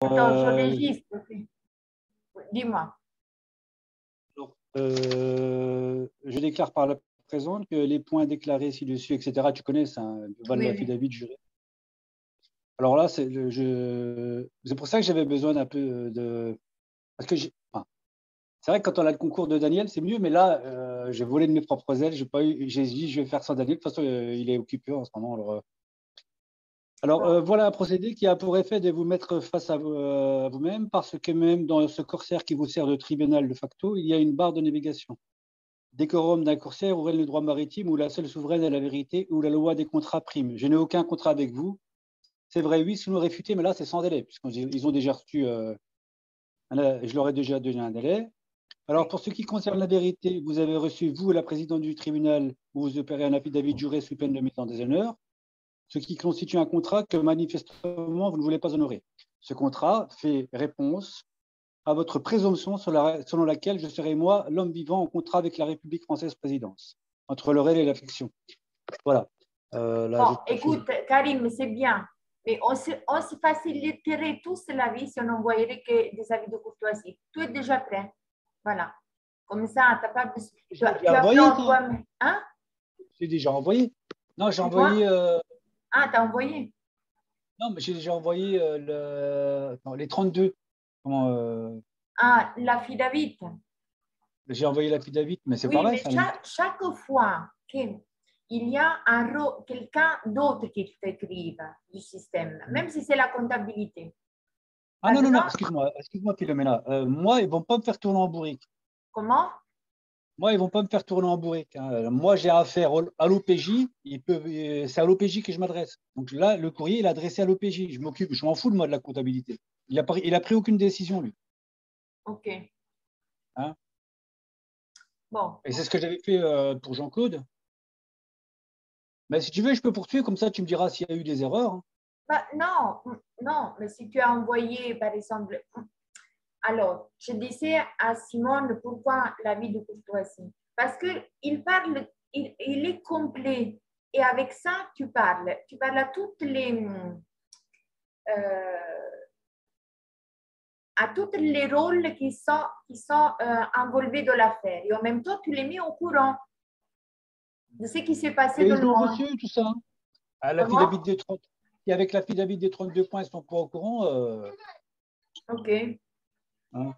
Attends, Euh, j'enregistre. Dis-moi. je déclare par la présente que les points déclarés ci-dessus, etc., tu connais, c'est un val Oui, oui. l'affidavit juré. Alors là, c'est pour ça que j'avais besoin d'un peu de. Parce que enfin, c'est vrai que quand on a le concours de Daniel, c'est mieux, mais là, j'ai volé de mes propres ailes. J'ai dit, je vais faire sans Daniel. De toute façon, il est occupé en ce moment. Bon. Voilà un procédé qui a pour effet de vous mettre face à vous-même, parce que même dans ce corsaire qui vous sert de tribunal de facto, il y a une barre de navigation. Décorum d'un corsaire ou le droit maritime où la seule souveraine est la vérité, où la loi des contrats prime. Je n'ai aucun contrat avec vous. C'est vrai, oui, si nous réfuter, mais là, c'est sans délai, puisqu'ils ont déjà reçu, je leur ai déjà donné un délai. Alors, pour ce qui concerne la vérité, vous avez reçu, vous, la présidente du tribunal, où vous opérez un affidavit juré sous peine de mise en déshonneur, ce qui constitue un contrat que manifestement vous ne voulez pas honorer. Ce contrat fait réponse à votre présomption selon laquelle je serai, moi, l'homme vivant en contrat avec la République française présidence, entre le réel et la fiction. Voilà. Là, Bon, écoute, Karim, c'est bien. Mais on se faciliterait tous la vie si on n'envoyait que des avis de courtoisie. Tu es déjà prêt. Voilà. Comme ça, tu n'as pas besoin. j'ai Tu déjà envoyé, apprends ça. toi-même. Hein? J'ai déjà envoyé. Non, j'ai Dis-moi. envoyé. Ah, tu as envoyé. Non, mais j'ai déjà envoyé les 32. Comment, Ah, l'affidavit. j'ai envoyé l'affidavit, mais c'est Oui, pareil, mais ça. chaque fois qu'il y a quelqu'un d'autre qui t'écrive du système, même si c'est la comptabilité. Ah Par non, non, non, exemple, excuse-moi, Philomena. Moi, ils ne vont pas me faire tourner en bourrique. comment? Moi, ils ne vont pas me faire tourner en bourrique, hein. Moi, j'ai affaire à l'OPJ. C'est à l'OPJ que je m'adresse. Donc là, le courrier, il est adressé à l'OPJ. Je m'en fous de moi de la comptabilité. Il a pris aucune décision, lui. Ok. Hein. Bon. Et c'est ce que j'avais fait pour Jean-Claude. Mais si tu veux, je peux poursuivre, comme ça, tu me diras s'il y a eu des erreurs, hein. Bah, non, non, mais si tu as envoyé, par exemple, alors, je disais à Simone pourquoi l'avis de courtoisie. Parce qu'il parle, il est complet. Et avec ça, tu parles. Tu parles euh, à tous les rôles qui sont envolvés dans l'affaire. Et en même temps, tu les mets au courant de ce qui s'est passé Et dans ils le ont monde. reçu tout ça, hein. Comment? L'affidavit des 30. Et avec l'affidavit des 32 points, ils ne sont pas au courant. OK. Hein.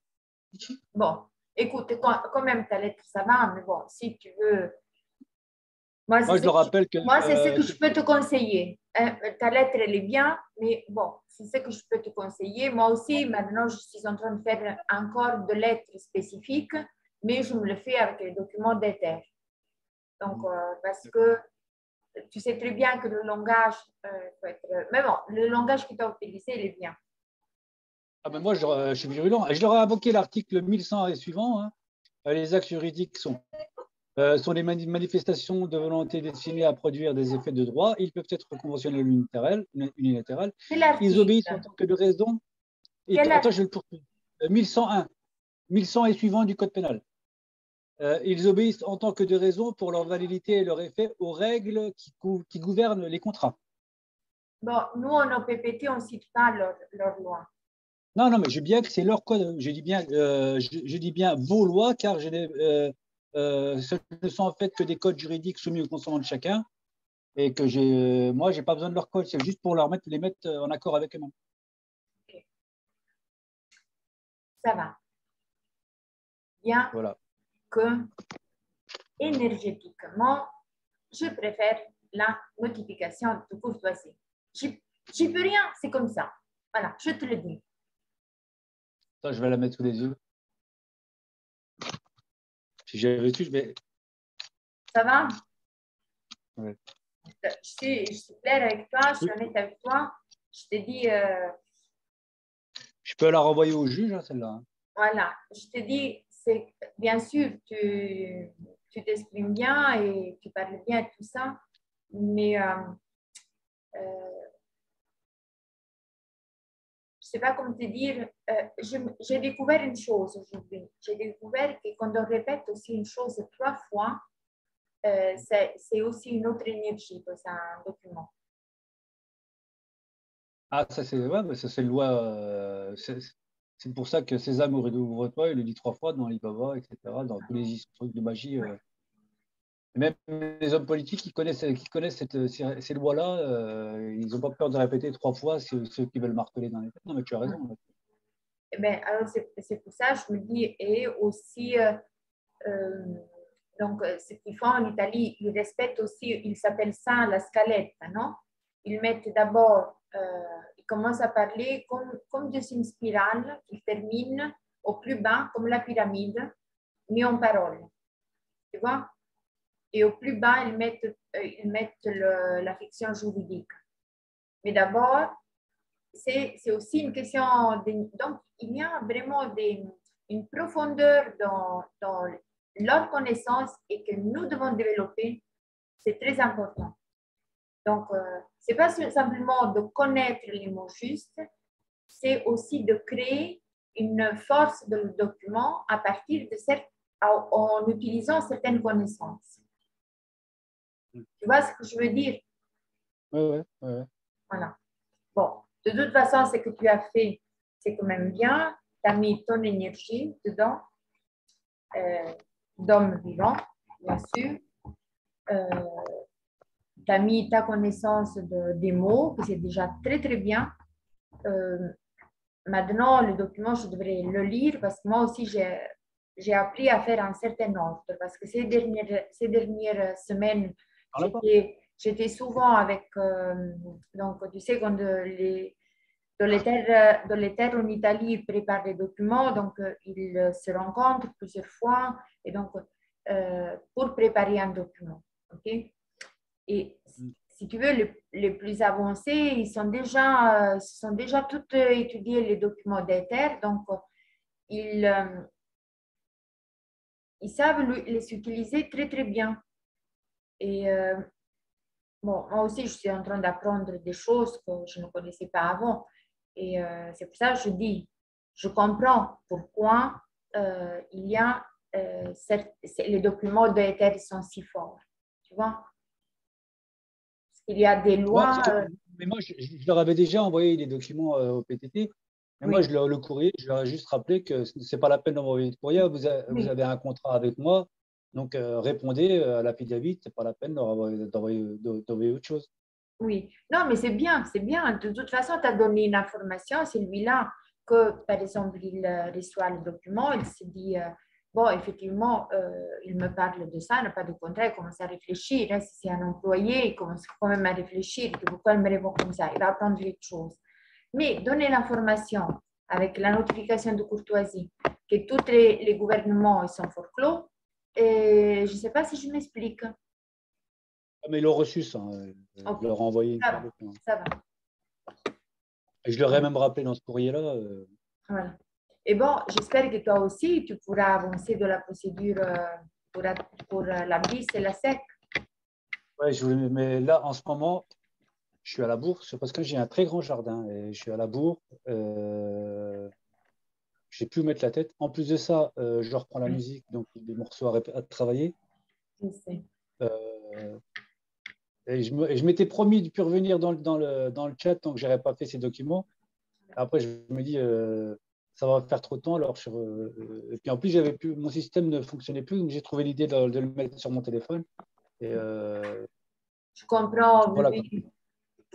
Bon, écoute, quand même, ta lettre, ça va, mais bon, si tu veux. Moi, Moi, je leur rappelle que, c'est ce que je peux te conseiller. Ta lettre, elle est bien, mais bon, c'est ce que je peux te conseiller. Moi aussi, maintenant, je suis en train de faire encore de lettres spécifiques, mais je me le fais avec les documents d'Ether. Donc, parce que tu sais très bien que le langage peut être. Mais bon, le langage que tu as utilisé, il est bien. ah ben moi, je suis virulent. Et je leur ai invoqué l'article 1100 et suivant, hein. Les actes juridiques sont des manifestations de volonté destinées à produire des effets de droit. Ils peuvent être conventionnels unilatérales. Quel Ils obéissent en article? tant que de raison. Quel Attends, article? je vais le poursuivre. 1101. 1100 et suivant du Code pénal. Ils obéissent en tant que de raison pour leur validité et leur effet aux règles qui gouvernent les contrats. Bon, nous, en OPPT, on ne cite pas leur loi. Non, non, mais je dis bien que c'est leur code. Je dis bien vos lois, car ce ne sont en fait que des codes juridiques soumis au consentement de chacun, et que moi, j'ai pas besoin de leur code. C'est juste pour les mettre en accord avec eux-mêmes. Okay. Ça va. Bien Voilà. que énergétiquement, je préfère la notification de courtoisie. J'y peux rien, c'est comme ça. Voilà, je te le dis. Ça, je vais la mettre sous les yeux. Si j'avais su, je vais. Ça va? Ouais. Je suis claire avec toi, je suis honnête avec toi. Je te dis, Je peux la renvoyer au juge, hein, celle-là, hein. voilà, je te dis, c'est bien sûr, tu t'exprimes bien et tu parles bien et tout ça, mais euh, je sais pas comment te dire, j'ai découvert une chose aujourd'hui. J'ai découvert que quand on répète aussi une chose 3 fois, c'est aussi une autre énergie dans un document. Ah, ça, c'est ouais, mais ça, c'est une loi. C'est pour ça que Sésame, ouvre-toi, il le dit 3 fois dans Alibaba, etc., dans tous les trucs de magie. Et même les hommes politiques qui connaissent ces lois-là, ils n'ont pas peur de répéter 3 fois ceux qui veulent marteler dans les têtes. Non, mais tu as raison. Eh ben, alors, c'est pour ça que je me dis, et aussi, euh, donc, ce qu'ils font en Italie, ils respectent aussi, ils s'appellent ça la scaletta, non? Ils mettent d'abord, ils commencent à parler comme de une spirale, ils terminent au plus bas, comme la pyramide, mais en parole, tu vois? Et au plus bas, ils mettent la fiction juridique. Mais d'abord, c'est aussi une question. Donc, il y a vraiment une profondeur dans leur connaissance et que nous devons développer. C'est très important. Donc, ce n'est pas simplement de connaître les mots justes, c'est aussi de créer une force de document à partir de en utilisant certaines connaissances. Tu vois ce que je veux dire? Oui, oui. Voilà. Bon, de toute façon, ce que tu as fait, c'est quand même bien. Tu as mis ton énergie dedans, d'homme vivant, bien sûr. Tu as mis ta connaissance des mots, que c'est déjà très, très bien. Maintenant, le document, je devrais le lire parce que moi aussi, j'ai appris à faire un certain ordre parce que ces dernières semaines, j'étais souvent avec, donc tu sais, quand dans les terres en Italie, ils préparent des documents, donc ils se rencontrent plusieurs fois, et donc pour préparer un document. Okay? Et si tu veux, les plus avancés, ils sont déjà tous étudiés les documents des terres, donc ils, ils savent les utiliser très, très bien. Et bon, moi aussi, je suis en train d'apprendre des choses que je ne connaissais pas avant. Et c'est pour ça que je dis, je comprends pourquoi il y a les documents de l'État sont si forts. Tu vois? Parce qu'il y a des Ouais, lois. mais moi, je leur avais déjà envoyé des documents au PTT. Mais moi, Oui, le courrier, je leur ai juste rappelé que ce n'est pas la peine d'envoyer de courrier. Vous oui, avez un contrat avec moi. Donc, répondez à l'affidavit. Ce n'est pas la peine d'envoyer autre chose. oui. Non, mais c'est bien, c'est bien. De toute façon, tu as donné une information, c'est lui-là que, par exemple, il reçoit le document, il se dit, bon, effectivement, il me parle de ça, il n'a pas de contrat, il commence à réfléchir. Hein, si c'est un employé, il commence quand même à réfléchir. Pourquoi il me répond comme ça? Il va apprendre quelque chose. Mais donner l'information avec la notification de courtoisie que tous les gouvernements ils sont forclos, et je ne sais pas si je m'explique. Ah, mais ils l'ont reçu, ça. Ok, Je leur ai envoyé une ça fois va, le plan. ça va. Et je leur ai Voilà. même rappelé dans ce courrier-là. Voilà. Et bon, j'espère que toi aussi, tu pourras avancer de la procédure pour la BIS et la SEC. Ouais, mais là, en ce moment, je suis à la bourse parce que j'ai un très grand jardin et je suis à la bourre. J'ai pu mettre la tête. En plus de ça, je reprends la Oui, musique, donc des morceaux à travailler. je sais. Euh, et je m'étais promis de plus revenir dans le chat tant que je n'aurais pas fait ces documents. Après, je me dis, ça va faire trop de temps. Alors, et puis en plus, mon système ne fonctionnait plus, donc j'ai trouvé l'idée de le mettre sur mon téléphone. Et Je comprends, oui, voilà, quoi. oui.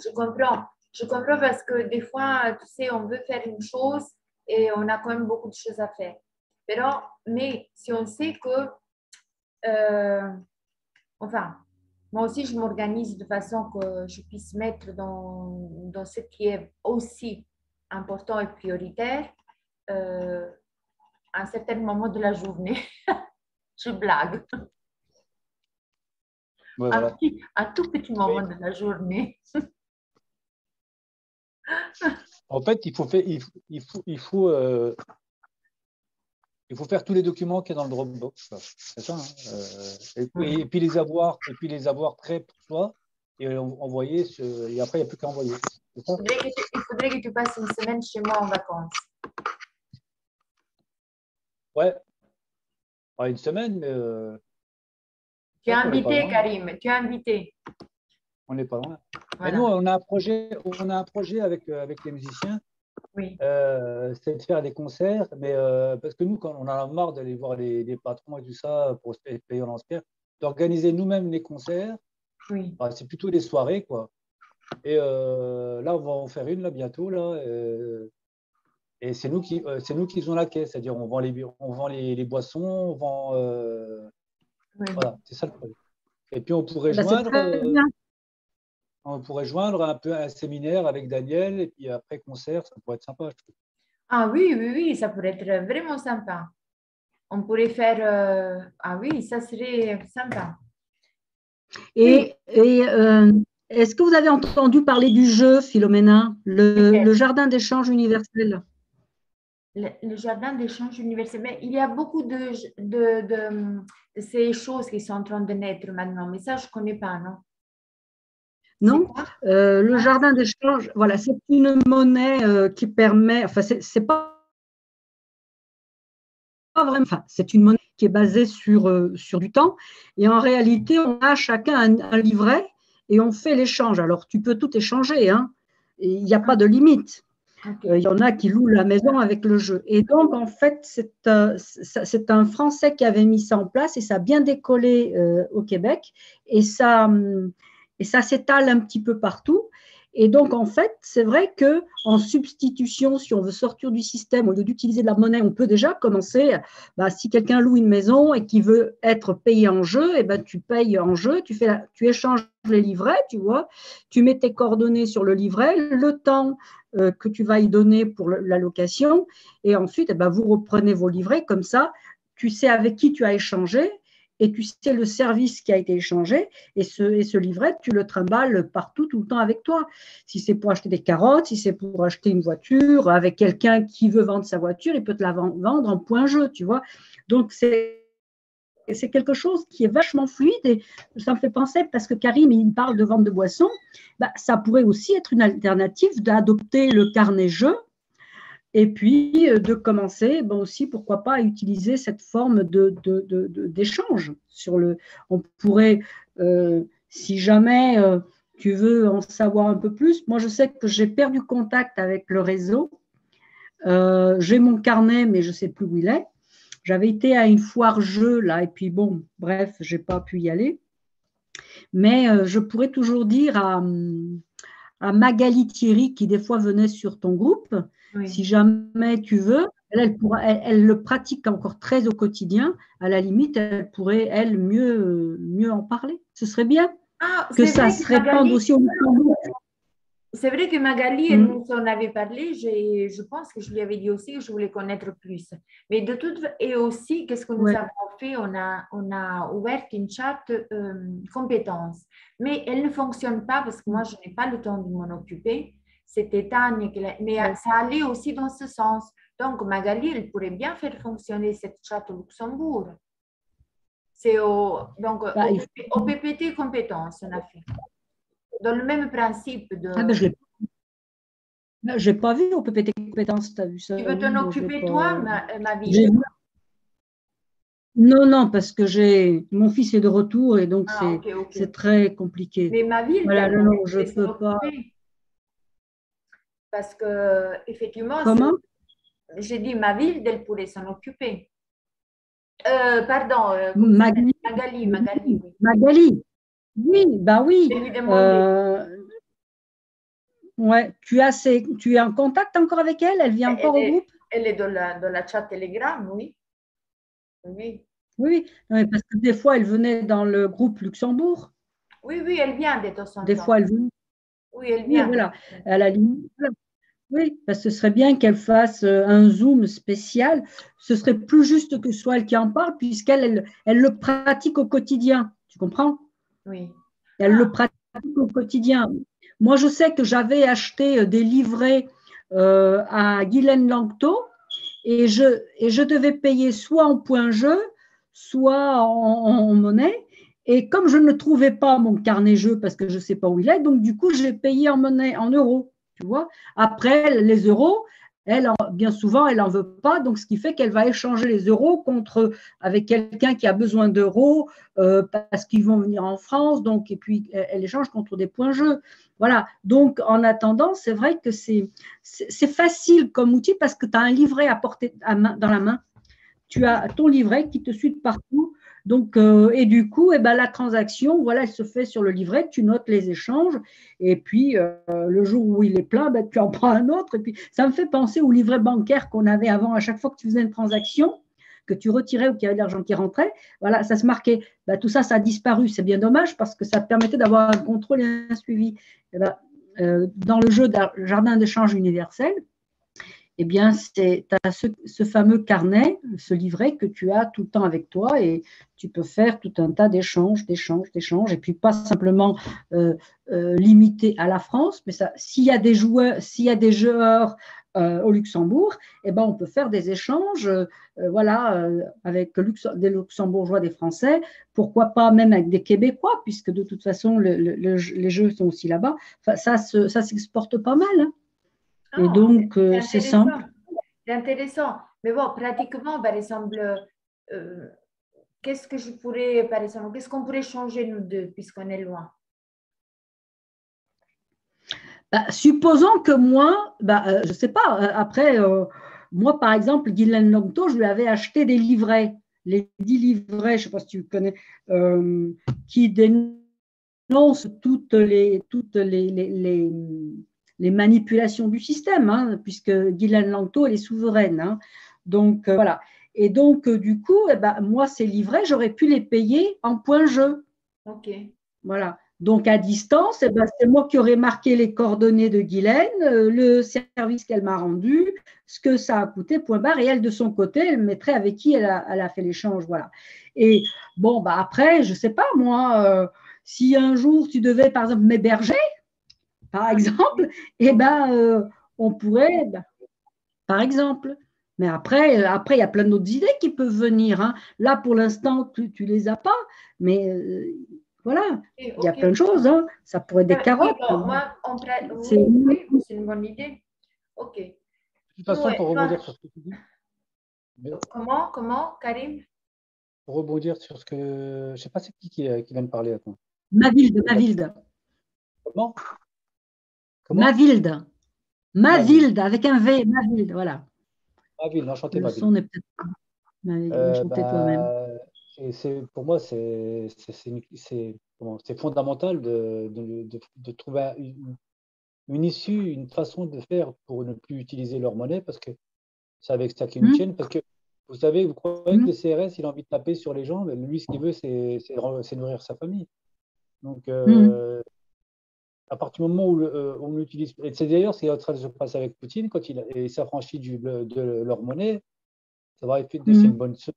Je comprends. Je comprends parce que des fois, tu sais, on veut faire une chose et on a quand même beaucoup de choses à faire. Mais si on sait que, euh, enfin, moi aussi, je m'organise de façon que je puisse mettre dans ce qui est aussi important et prioritaire euh, à un certain moment de la journée. Je blague. Ouais, voilà. Un tout petit Mais moment de la journée. en fait, il faut faire tous les documents qu'il y a dans le Dropbox, quoi. C'est ça, hein. Et puis les avoir prêts pour soi et envoyer. Et après, il n'y a plus qu'à envoyer. C'est ça? Il faudrait que tu passes une semaine chez moi en vacances. Ouais, pas une semaine, mais Tu es ouais, on n'est pas invité, loin. Karim. Tu es invité. On n'est pas loin. Voilà. Et nous, on a un projet avec les musiciens. Oui. C'est de faire des concerts, mais parce que nous, quand on en a marre d'aller voir les patrons et tout ça pour se payer en lance-pierre, d'organiser nous-mêmes les concerts. Oui. Enfin, c'est plutôt des soirées, quoi. Et là, on va en faire une là bientôt là. Et c'est nous qui faisons la caisse, c'est-à-dire on vend les boissons, on vend Oui. voilà, c'est ça le projet. Et puis on pourrait Ben, c'est très bien. joindre un peu un séminaire avec Daniel et puis après concert, ça pourrait être sympa, je trouve. Ah oui, oui, oui, ça pourrait être vraiment sympa. On pourrait faire... Ah oui, ça serait sympa. Et est-ce que vous avez entendu parler du jeu, Philomena, le jardin d'échange universel? Le jardin d'échange universel. Mais il y a beaucoup de ces choses qui sont en train de naître maintenant, mais ça, je ne connais pas, non? Non, le jardin d'échange, voilà, c'est une monnaie qui permet, enfin, c'est pas vraiment, enfin, c'est une monnaie qui est basée sur du temps. Et en réalité, on a chacun un livret et on fait l'échange. Alors, tu peux tout échanger, hein, et il n'y a pas de limite. Il y en a qui louent la maison avec le jeu. Et donc, en fait, c'est un Français qui avait mis ça en place et ça a bien décollé au Québec. Et ça s'étale un petit peu partout. Et donc, en fait, c'est vrai qu'en substitution, si on veut sortir du système, au lieu d'utiliser de la monnaie, on peut déjà commencer, si quelqu'un loue une maison et qui veut être payé en jeu, eh ben, tu payes en jeu, tu échanges les livrets, tu vois, tu mets tes coordonnées sur le livret, le temps que tu vas y donner pour la location, et ensuite, eh ben, vous reprenez vos livrets, comme ça, tu sais avec qui tu as échangé, et tu sais le service qui a été échangé, et ce livret, tu le trimbales partout, tout le temps avec toi. Si c'est pour acheter des carottes, si c'est pour acheter une voiture, avec quelqu'un qui veut vendre sa voiture, il peut te la vendre en point jeu, tu vois. Donc, c'est quelque chose qui est vachement fluide et ça me fait penser, parce que Karim, il parle de vente de boissons, ça pourrait aussi être une alternative d'adopter le carnet jeu et puis de commencer aussi, pourquoi pas, à utiliser cette forme d'échange. On pourrait, si jamais tu veux en savoir un peu plus, moi je sais que j'ai perdu contact avec le réseau, j'ai mon carnet mais je ne sais plus où il est. J'avais été à une foire jeu là et puis bon, bref, je n'ai pas pu y aller. Mais je pourrais toujours dire à Magali Thierry qui des fois venait sur ton groupe, oui. Si jamais tu veux, elle le pratique encore très au quotidien. À la limite, elle pourrait, elle, mieux en parler. Ce serait bien que ça se répande aussi au Luxembourg. C'est vrai que Magali, elle nous en avait parlé. Je pense que je lui avais dit aussi que je voulais connaître plus. Mais de toute et aussi, qu'est-ce que nous avons fait? On a ouvert une chat compétences. Mais elle ne fonctionne pas parce que moi, je n'ai pas le temps de m'en occuper. C'était Tania, mais ça allait aussi dans ce sens. Donc, Magali, elle pourrait bien faire fonctionner cette chat au Luxembourg. C'est au PPT compétences, on a fait. Dans le même principe de… Ah ben, je n'ai pas vu au PPT compétences, tu as vu ça? Tu veux t'en occuper toi, ma vie? Non, parce que mon fils est de retour et donc c'est très compliqué. Mais ma ville, voilà, non, je ne peux pas. Parce que, effectivement, comment? J'ai dit ma ville, elle pourrait s'en occuper. Pardon, Magali. Oui. Magali. Oui, bah oui. Ouais, tu es en contact encore avec elle? Elle vient encore au groupe? Elle est dans la chat Telegram, oui. Oui, parce que des fois, elle venait dans le groupe Luxembourg. Oui, elle vient de temps en temps. Des fois, elle vient. Oui, elle vient. Oui, voilà. À la limite, oui, parce que ce serait bien qu'elle fasse un Zoom spécial. Ce serait plus juste que ce soit elle qui en parle, puisqu'elle le pratique au quotidien. Tu comprends? Oui. Elle le pratique au quotidien. Moi, je sais que j'avais acheté des livrets à Guylaine Langto et je devais payer soit en point jeu, soit en monnaie. Et comme je ne trouvais pas mon carnet jeu parce que je ne sais pas où il est, donc du coup, j'ai payé en monnaie, en euros. Tu vois. Après, les euros, Elle, bien souvent, elle n'en veut pas, donc ce qui fait qu'elle va échanger les euros avec quelqu'un qui a besoin d'euros parce qu'ils vont venir en France, donc, et puis elle échange contre des points jeux. Voilà, donc en attendant, c'est vrai que c'est facile comme outil parce que tu as un livret à porter dans la main. Tu as ton livret qui te suit de partout. Donc, et du coup, eh ben, la transaction, voilà, elle se fait sur le livret, tu notes les échanges, et puis le jour où il est plein, ben, tu en prends un autre. Et puis, ça me fait penser au livret bancaire qu'on avait avant, à chaque fois que tu faisais une transaction, que tu retirais ou qu'il y avait de l'argent qui rentrait, voilà, ça se marquait. Ben, tout ça, ça a disparu. C'est bien dommage parce que ça te permettait d'avoir un contrôle et un suivi. Eh ben, dans le jeu Jardin d'échange universel, eh bien, tu as ce fameux carnet, ce livret que tu as tout le temps avec toi et tu peux faire tout un tas d'échanges, et puis pas simplement limité à la France, mais s'il y a des joueurs au Luxembourg, eh ben, on peut faire des échanges voilà, avec des Luxembourgeois, des Français, pourquoi pas même avec des Québécois, puisque de toute façon, les jeux sont aussi là-bas. Enfin, ça s'exporte pas mal, hein. Et donc, c'est simple. C'est intéressant. Mais bon, pratiquement, par exemple, qu'est-ce qu'on pourrait changer nous deux, puisqu'on est loin? Supposons que moi, je ne sais pas, après, moi, par exemple, Guylaine Longto, je lui avais acheté des livrets, les 10 livrets, je ne sais pas si tu connais, qui dénoncent toutes les manipulations du système, hein, puisque Guylaine Longto, elle est souveraine. Hein. Donc, voilà. Et donc, du coup, eh ben, moi, ces livrets, j'aurais pu les payer en point jeu. OK. Voilà. Donc, à distance, eh ben, c'est moi qui aurais marqué les coordonnées de Guylaine, le service qu'elle m'a rendu, ce que ça a coûté, point barre. Et elle, de son côté, elle mettrait avec qui elle a fait l'échange. Voilà. Et bon, après, je ne sais pas, moi, si un jour tu devais, par exemple, m'héberger, par exemple, eh ben, on pourrait, par exemple. Mais après, il y a plein d'autres idées qui peuvent venir. Hein. Là, pour l'instant, tu ne les as pas, mais voilà, il y a plein de choses. Hein. Ça pourrait être des carottes. Oui, oui, c'est une bonne idée. OK. De toute façon, pour rebondir sur ce que tu dis. Comment, Karim? Pour rebondir sur ce que. Je ne sais pas c'est qui vient de parler. Attends. Mavilde. Comment? Mavilde, avec un V, Mavilde, voilà. Mavilde, enchanté, Mavilde. Le son n'est peut-être pas. Enchanté toi-même. Pour moi, c'est fondamental de trouver une issue, une façon de faire pour ne plus utiliser leur monnaie, parce que c'est avec ça qu'ils nous tiennent. Parce que vous savez, vous croyez que le CRS, il a envie de taper sur les gens, mais lui, ce qu'il veut, c'est nourrir sa famille. Donc, à partir du moment où on utilise, et c'est d'ailleurs ce qui est en train de se passer avec Poutine, quand il s'affranchit de leur monnaie, ça va c'est une bonne chose,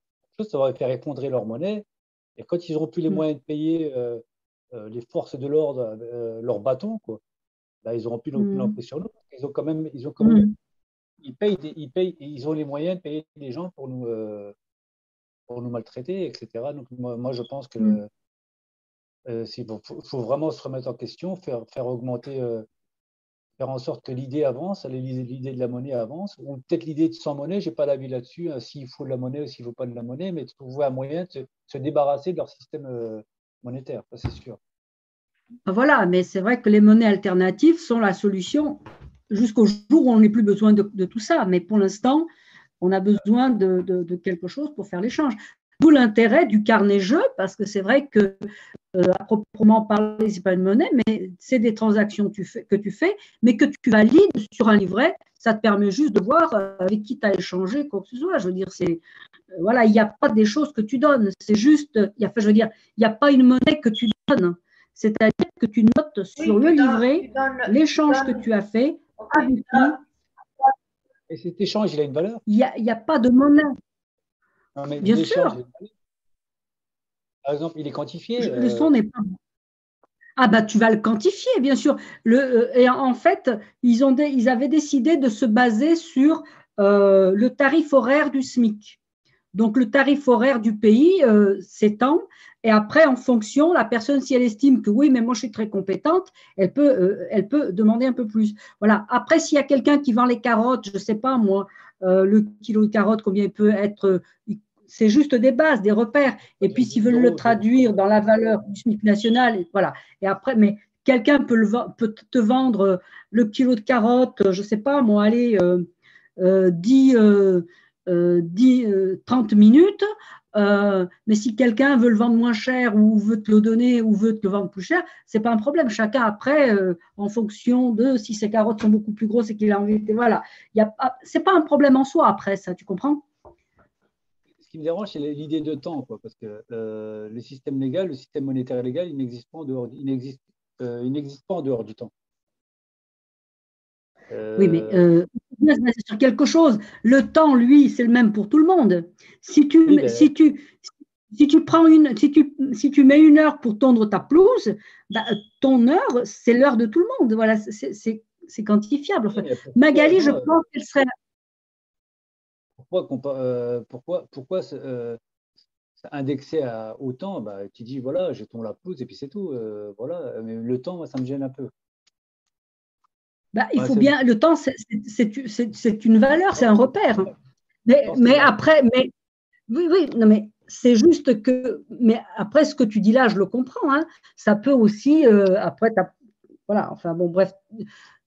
ça va faire effondrer leur monnaie. Et quand ils n'auront plus les moyens de payer les forces de l'ordre, leurs bâtons, quoi, là, ils n'auront plus l'emprise sur nous. Ils ont quand même, ils payent, ils ont les moyens de payer les gens pour nous maltraiter, etc. Donc moi je pense que faut vraiment se remettre en question, faire augmenter, faire en sorte que l'idée avance, l'idée de la monnaie avance, ou peut-être l'idée de sans monnaie, je n'ai pas d'avis là-dessus, hein, s'il faut de la monnaie ou s'il ne faut pas de la monnaie, mais trouver un moyen de se débarrasser de leur système monétaire, ça c'est sûr. Voilà, mais c'est vrai que les monnaies alternatives sont la solution jusqu'au jour où on n'ait plus besoin de tout ça, mais pour l'instant, on a besoin de quelque chose pour faire l'échange. D'où l'intérêt du carnet-jeu, parce que c'est vrai que, à proprement parler, ce n'est pas une monnaie, mais c'est des transactions que tu fais, mais que tu valides sur un livret. Ça te permet juste de voir avec qui tu as échangé, quoi que ce soit. Je veux dire, voilà, il n'y a pas des choses que tu donnes. C'est juste, il n'y a pas une monnaie que tu donnes. C'est-à-dire que tu notes sur le livret l'échange que tu as fait avec qui. Et cet échange, il a une valeur? Il n'y a pas de monnaie. Non, mais bien sûr. Par exemple, il est quantifié. Le son n'est pas. Ah bah tu vas le quantifier, bien sûr. Et en fait, ils avaient décidé de se baser sur le tarif horaire du SMIC. Donc, le tarif horaire du pays s'étend. Et après, en fonction, la personne, si elle estime que oui, mais moi, je suis très compétente, elle peut demander un peu plus. Voilà. Après, s'il y a quelqu'un qui vend les carottes, je ne sais pas, moi, le kilo de carottes, combien il peut être, c'est juste des bases, des repères. Et puis, s'ils veulent le traduire dans la valeur du SMIC national, voilà. Et après, mais quelqu'un peut te vendre le kilo de carottes, je ne sais pas, moi, allez, 10, 30 minutes. Mais si quelqu'un veut le vendre moins cher ou veut te le donner ou veut te le vendre plus cher, ce n'est pas un problème. Chacun après, en fonction de si ses carottes sont beaucoup plus grosses et qu'il a envie de… Voilà. Ce n'est pas un problème en soi après, ça, tu comprends? Ce qui me dérange, c'est l'idée de temps, quoi, parce que le système légal, le système monétaire légal, il n'existe pas en dehors, il n'existe pas en dehors du temps. Oui, mais c'est sur quelque chose. Le temps, lui, c'est le même pour tout le monde. Si tu mets une heure pour tondre ta pelouse, bah, ton heure, c'est l'heure de tout le monde. Voilà, c'est quantifiable. Enfin, Magali, je pense qu'elle serait… Pourquoi indexer à autant, bah, tu dis voilà, je tonds la pelouse et puis c'est tout. Voilà. Mais le temps, moi, ça me gêne un peu. Bah, il faut bien, le temps, c'est une valeur, c'est un repère. Mais après, oui, non, mais c'est juste que, mais après, ce que tu dis là, je le comprends, hein, ça peut aussi, après, voilà, enfin bon, bref,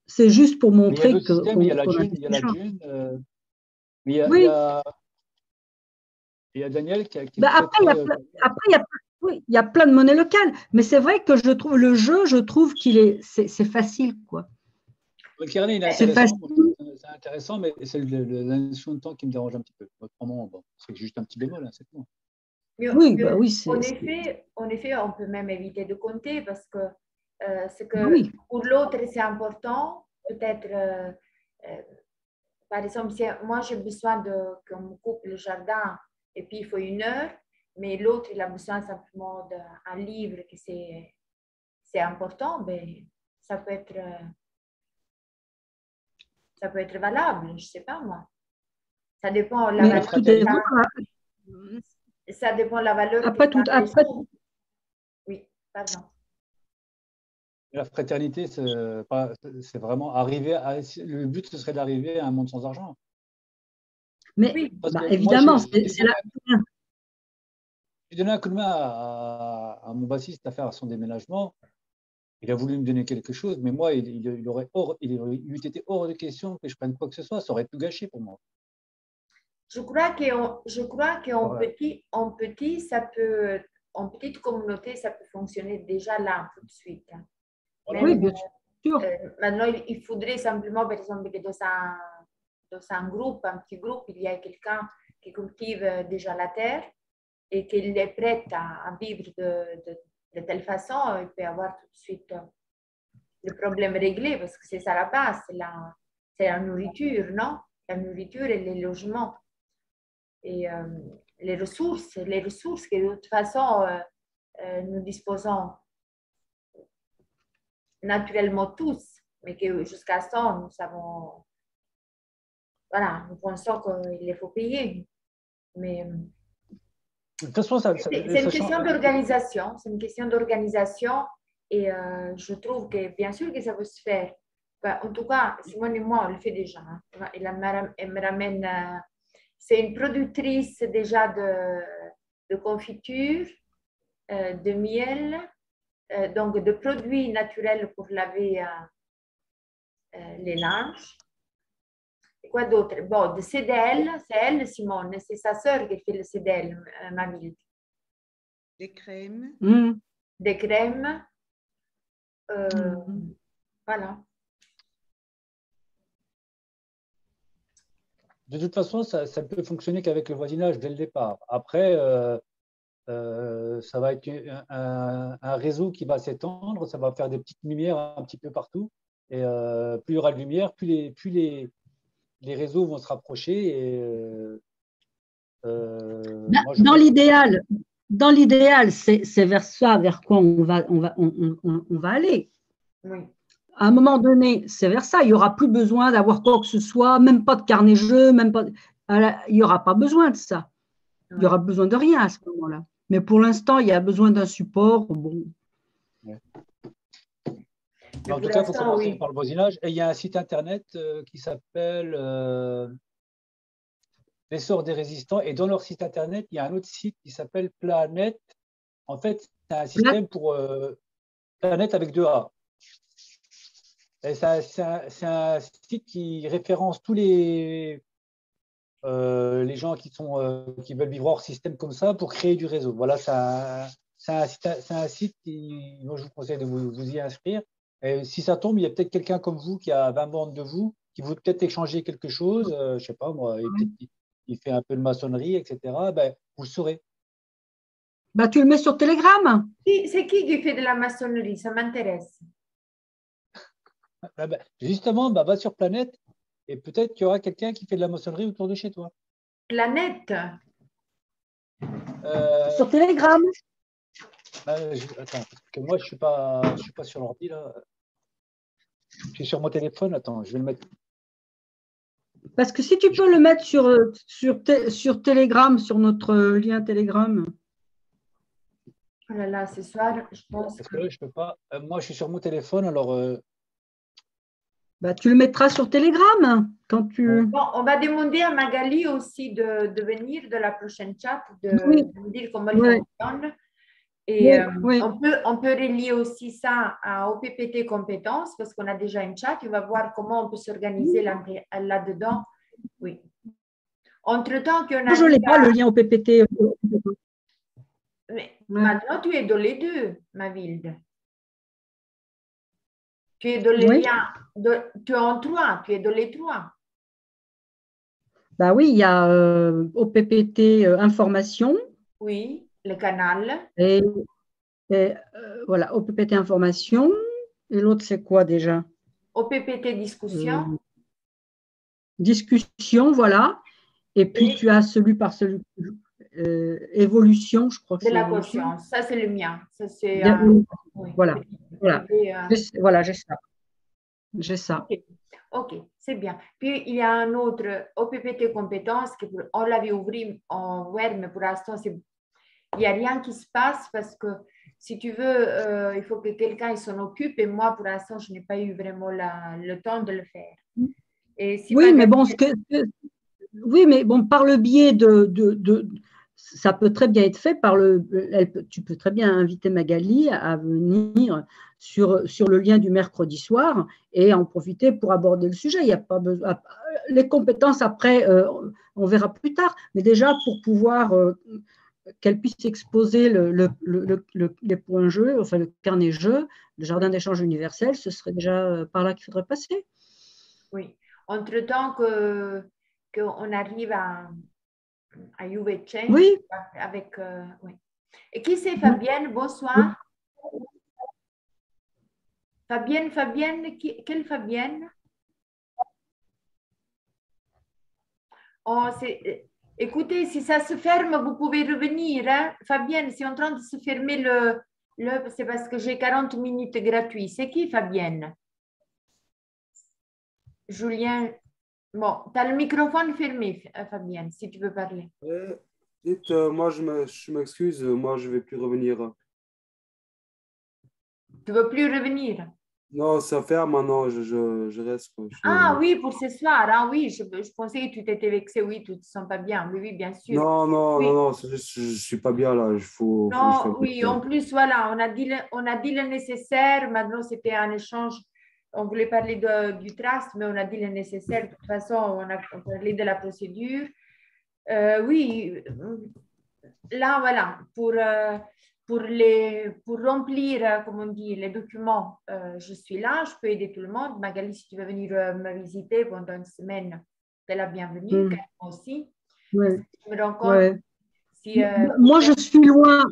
c'est juste pour montrer que… Il y a la Dune, mais il y a Daniel qui après, il y a plein de monnaies locales, mais c'est vrai que je trouve le jeu, je trouve c'est facile, quoi. Le carnet, il est intéressant, mais c'est la notion de temps qui me dérange un petit peu. Autrement, bon, c'est juste un petit bémol, hein, c'est tout. Oui, bah oui, en effet, on peut même éviter de compter parce que pour l'autre, c'est important. Peut-être, par exemple, si moi j'ai besoin qu'on me coupe le jardin et puis il faut 1 heure, mais l'autre, il a besoin simplement d'un livre que c'est important, ben, ça peut être valable, je ne sais pas moi. Ça dépend de la valeur. Ça dépend de la valeur. Oui, pardon. La fraternité, c'est vraiment arriver le but, ce serait d'arriver à un monde sans argent. Mais oui, évidemment, c'est là. J'ai donné un coup de main à mon bassiste à faire son déménagement. Il a voulu me donner quelque chose, mais moi, il eût été hors de question que je prenne quoi que ce soit. Ça aurait tout gâché pour moi. Je crois qu'en petit, ça peut, en petite communauté, ça peut fonctionner déjà là tout de suite. Oui, bien sûr. Maintenant, il faudrait simplement, par exemple, que dans un groupe, un petit groupe, il y a quelqu'un qui cultive déjà la terre et qu'il est prêt à vivre de telle façon, il peut avoir tout de suite le problème réglé parce que c'est ça la base, c'est la nourriture, non? La nourriture et les logements. Et les ressources que de toute façon nous disposons naturellement tous, mais que jusqu'à ça, nous savons, voilà, nous pensons qu'il les faut payer. Mais de toute façon, c'est une question d'organisation, et je trouve que bien sûr que ça peut se faire. Enfin, en tout cas, Simone et moi, on le fait déjà. Hein. Elle me ramène… c'est une productrice déjà de confiture, de miel, donc de produits naturels pour laver les linges. Et quoi d'autre? Bon, de CDL, c'est elle, Simone, c'est sa sœur qui fait le CDL, Mathilde. Des crèmes. Des crèmes. Voilà. De toute façon, ça ne peut fonctionner qu'avec le voisinage dès le départ. Après, ça va être un réseau qui va s'étendre, ça va faire des petites lumières un petit peu partout. Et plus il y aura de lumière, plus les réseaux vont se rapprocher. Et, dans l'idéal, c'est vers ça, vers quoi on va aller. Oui. À un moment donné, c'est vers ça. Il n'y aura plus besoin d'avoir quoi que ce soit, même pas de carnet jeu, même pas. Il n'y aura pas besoin de ça. Il n'y aura besoin de rien à ce moment-là. Mais pour l'instant, il y a besoin d'un support. Bon. Ouais. En tout cas, il faut commencer par le voisinage. Et il y a un site internet qui s'appelle L'essor des résistants. Et dans leur site internet, il y a un autre site qui s'appelle Planète. En fait, c'est un système pour Planète avec 2 A. Et c'est un site qui référence tous les gens qui veulent vivre hors système comme ça pour créer du réseau. Voilà, c'est un site qui, moi, je vous conseille de vous y inscrire. Et si ça tombe, il y a peut-être quelqu'un comme vous qui a 20 bandes de vous, qui veut peut-être échanger quelque chose, je ne sais pas moi, et peut-être qu'il fait un peu de maçonnerie, etc. Ben, vous le saurez. Bah, tu le mets sur Telegram. C'est qui fait de la maçonnerie? Ça m'intéresse. Justement, va sur Planète et peut-être qu'il y aura quelqu'un qui fait de la maçonnerie autour de chez toi. Planète? Sur Telegram. Attends, parce que moi, je suis pas sur l'ordi là. Je suis sur mon téléphone. Attends, je vais le mettre. Parce que si tu peux le mettre sur Telegram, sur notre lien Telegram. Oh là là, ce soir, je pense parce que là, je peux pas. Moi, je suis sur mon téléphone, alors. Bah, tu le mettras sur Telegram quand tu. Bon, on va demander à Magali aussi de venir de la prochaine chat, de me dire comment elle fonctionne. Et on peut relier aussi ça à OPPT compétences parce qu'on a déjà une chat. On va voir comment on peut s'organiser là-dedans. Oui. Entre-temps, Moi, je n'ai pas le lien OPPT. Mais maintenant, tu es dans les deux, Mathilde. Tu es dans les liens, tu es en 3, tu es dans les 3. Bah oui, il y a OPPT information. Oui, le canal. Et voilà, OPPT information. Et l'autre, c'est quoi déjà? OPPT discussion. Discussion, voilà. Et puis, tu as celui évolution, je crois que de c'est la conscience. Ça, c'est le mien. Ça, c'est, voilà. Voilà, j'ai ça. J'ai ça. Ok, c'est bien. Puis, il y a un autre OPPT compétences on l'avait ouvert en web, mais pour l'instant, il n'y a rien qui se passe parce que si tu veux, il faut que quelqu'un s'en occupe et moi, pour l'instant, je n'ai pas eu vraiment le temps de le faire. Et si oui, mais bon, oui, mais bon, par le biais ça peut très bien être fait tu peux très bien inviter Magali à venir sur le lien du mercredi soir et en profiter pour aborder le sujet. Il n'y a pas besoin. Les compétences, après, on verra plus tard, mais déjà pour pouvoir qu'elle puisse exposer les points jeux, enfin le carnet jeu, le jardin d'échange universel, ce serait déjà par là qu'il faudrait passer. Oui. Entre-temps qu'on arrive à UV Change oui. avec... oui. Et qui c'est Fabienne? Bonsoir. Fabienne, quelle Fabienne? Oh, écoutez, si ça se ferme, vous pouvez revenir. Hein? Fabienne, c'est en train de se fermer c'est parce que j'ai 40 minutes gratuites. C'est qui Fabienne? Julien. Bon, tu as le microphone fermé, Fabienne, si tu veux parler. Dites, moi, je m'excuse, moi, je ne vais plus revenir. Tu ne veux plus revenir? Non, ça ferme maintenant, je reste. Ah oui, pour ce soir. Ah oui, je pensais que tu t'étais vexé. Oui, tu ne te sens pas bien. Oui, oui, bien sûr. Non, je ne suis pas bien là. Oui, en plus, voilà, on a dit le nécessaire. Maintenant, c'était un échange. On voulait parler du trust, mais on a dit le nécessaire. De toute façon, on a parlé de la procédure. Oui, là, voilà, pour remplir, comme on dit, les documents, je suis là, je peux aider tout le monde. Magali, si tu veux venir me visiter pendant une semaine, tu es la bienvenue, moi aussi. Ouais. Je me rends compte moi, je suis loin.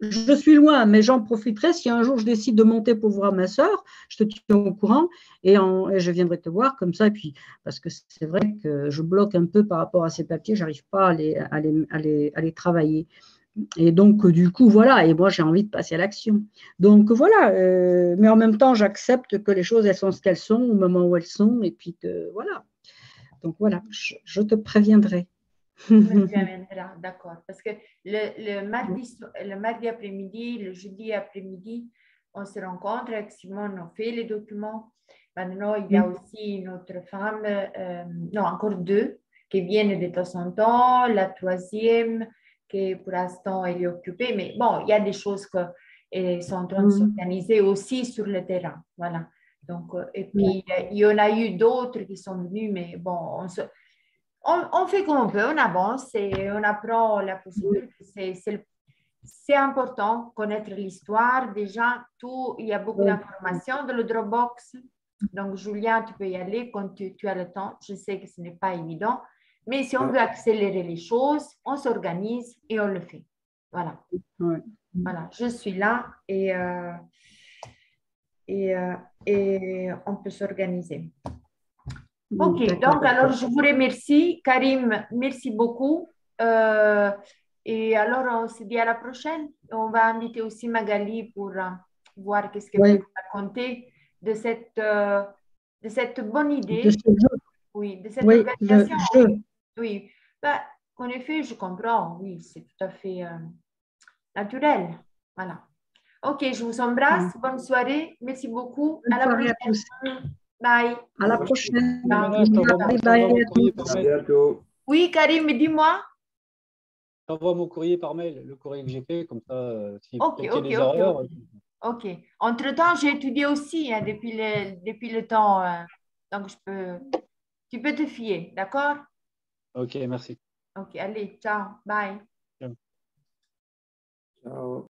Je suis loin, mais j'en profiterai. Si un jour je décide de monter pour voir ma sœur, je te tiens au courant et je viendrai te voir comme ça. Et puis, parce que c'est vrai que je bloque un peu par rapport à ces papiers, je n'arrive pas à les travailler. Et donc, du coup, voilà. Et moi, j'ai envie de passer à l'action. Donc, voilà. Mais en même temps, j'accepte que les choses, elles sont ce qu'elles sont au moment où elles sont. Et puis, voilà. Donc, voilà, je te préviendrai. Tu amèneras, d'accord. Parce que le mardi après-midi, le jeudi après-midi, on se rencontre avec Simone, on fait les documents. Maintenant, il y a aussi une autre femme, non, encore deux, qui viennent de temps en temps. La troisième, qui pour l'instant, elle est occupée. Mais bon, il y a des choses qui sont en train de s'organiser aussi sur le terrain. Voilà. Donc, et puis, il y en a eu d'autres qui sont venus, mais bon, on fait comme on peut, on avance et on apprend la procédure. C'est important connaître l'histoire. Déjà, il y a beaucoup d'informations dans le Dropbox. Donc, Julien, tu peux y aller quand tu as le temps. Je sais que ce n'est pas évident, mais si on veut accélérer les choses, on s'organise et on le fait. Voilà. Voilà, je suis là et on peut s'organiser. Ok, donc alors je vous remercie. Karim, merci beaucoup. Et alors on se dit à la prochaine. On va inviter aussi Magali pour voir qu'est-ce qu'elle peut raconter de cette bonne idée. De ce jeu. Oui, de cette organisation. Le jeu. Oui, bah, en effet, je comprends. Oui, c'est tout à fait naturel. Voilà. Ok, je vous embrasse. Bonne soirée. Merci beaucoup. Bonne à la soirée prochaine. à tous. Bye. À la prochaine. Bye bye. À bientôt. Oui, Karim, dis-moi. J'envoie mon courrier par mail, le courrier que j'ai fait, comme ça, si Ok, peut-être il y a ok, des ok, erreurs. ok. Ok. Entre-temps, j'ai étudié aussi hein, depuis le temps. Donc, tu peux te fier, d'accord? Ok, merci. Ok, allez, ciao, bye. Ciao. Ciao.